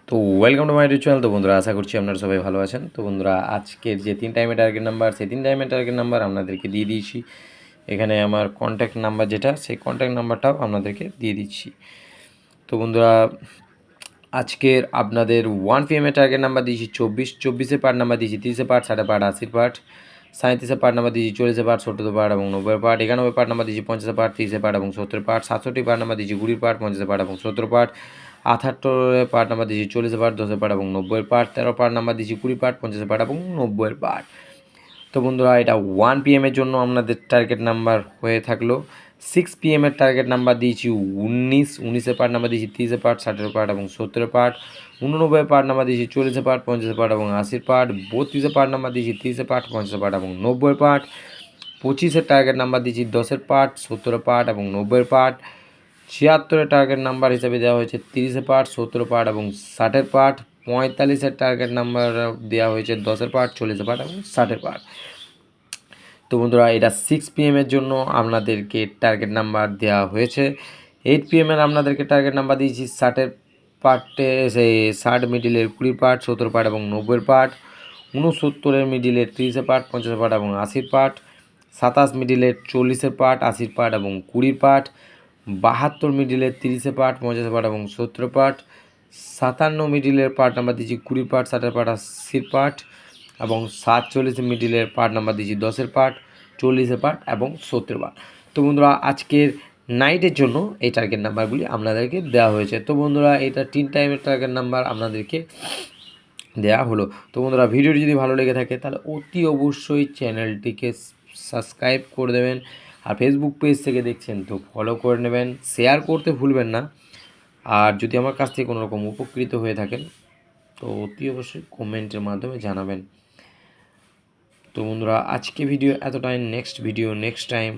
তো welcome to my YouTube channel. তো বন্ধুরা, আশা করছি আপনারা সবাই ভালো আছেন। তো বন্ধুরা, আজকের যে 3 টাইমের টার্গেট নাম্বার, সেই 3 টাইমের টার্গেট নাম্বার আপনাদেরকে দিয়ে দিয়েছি। এখানে আমার কন্ট্যাক্ট নাম্বার যেটা, সেই কন্ট্যাক্ট নাম্বারটাও আপনাদেরকে দিয়ে দিচ্ছি। তো বন্ধুরা, আজকের আপনাদের 1 PM এর টার্গেট নাম্বার দিয়েছি 24, 24-এর পার্ট নাম্বার দিয়েছি 30-এর পার্ট, 60-এর পার্ট, 80-এর পার্ট, 37-এর পার্ট নাম্বার দিয়েছি 40-এর পার্ট, 70-এর পার্ট এবং 90-এর পার্ট, 91 পার্ট নাম্বার দিয়েছি 50-এর পার্ট, 30-এর পার্ট এবং 70-এর পার্ট, 67 পার্ট নাম্বার দিয়েছি 20-এর পার্ট, 50-এর পার্ট এবং 70-এর পার্ট, 78 পার্ট নাম্বার দিয়েছি 40-এর পার্ট, 10-এর পার্ট এবং 90-এর পার্ট, 13 পার্ট নাম্বার দিয়েছি 20 পার্ট, 50-এর পার্ট এবং 90-এর পার্ট। তো বন্ধুরা, এটা 1 PM এর জন্য আপনাদের টার্গেট নাম্বার হয়ে থাকলো। 6 PM এর টার্গেট নাম্বার দিয়েছি 19, 19-এর পার্ট নাম্বার দিয়েছি 30-এর পার্ট, 60-এর পার্ট এবং 70-এর পার্ট, 89-এর পার্ট নাম্বার দিয়েছি 40-এর পার্ট, 50-এর পার্ট এবং 80-এর পার্ট, 32-এর পার্ট নাম্বার দিয়েছি 30-এর পার্ট, 50-এর পার্ট এবং 90-এর পার্ট, 25-এর টার্গেট নাম্বার দিয়েছি 10-এর পার্ট, 70-এর পার্ট এবং 90-এর পার্ট, 76-এর টার্গেট নাম্বার হিসেবে দেওয়া হয়েছে 30-এর পার্ট, 70-এর পার্ট এবং 60-এর পার্ট, 45-এর টার্গেট নাম্বার দেওয়া হয়েছে 10-এর পার্ট, 40-এর পার্ট এবং 60-এর পার্ট। তো বন্ধুরা, এটা 6 PM এর জন্য আপনাদেরকে টার্গেট নাম্বার দেওয়া হয়েছে। 8 PM এর আপনাদেরকে টার্গেট নাম্বার দিয়েছি 60-এর পার্টে, সেই 60 মিডিলের 20 পার্ট, 70 পার্ট এবং 90-এর পার্ট, 69-এর মিডিলের 30-এর পার্ট, 50-এর পার্ট এবং 80-এর পার্ট, 27 মিডিলের 40-এর পার্ট, 80-এর পার্ট এবং 20-এর পার্ট, 72 মিডিলের 30-এর পার্ট, 50-এর পার্ট এবং 70-এর পার্ট, 57 মিডিলের পার্ট নাম্বার দিয়েছি 20 পার্ট, 60-এর পার্ট, 80-এর পার্ট এবং 47 মিডিলের পার্ট নাম্বার দিয়েছি 10-এর পার্ট, 40-এর পার্ট এবং 70-এর পার্ট। তো বন্ধুরা, আজকের নাইটের জন্য এই টার্গেট নাম্বারগুলি আপনাদেরকে দেওয়া হয়েছে। তো বন্ধুরা, এটা 3 টাইমের টার্গেট নাম্বার আপনাদেরকে দেওয়া হলো। তো বন্ধুরা, ভিডিওটি যদি ভালো লেগে থাকে তাহলে অতি অবশ্যই চ্যানেলটিকে সাবস্ক্রাইব করে দেবেন। আর ফেসবুক পেজ থেকে দেখছেন তো ফলো করে নেবেন, শেয়ার করতে ভুলবেন না। আর যদি আমার কাছ থেকে কোনো রকম উপকৃত হয়ে থাকেন তো অতি অবশ্যই কমেন্টের মাধ্যমে জানাবেন। তো বন্ধুরা, আজকে ভিডিও এতটাই। Next video next time.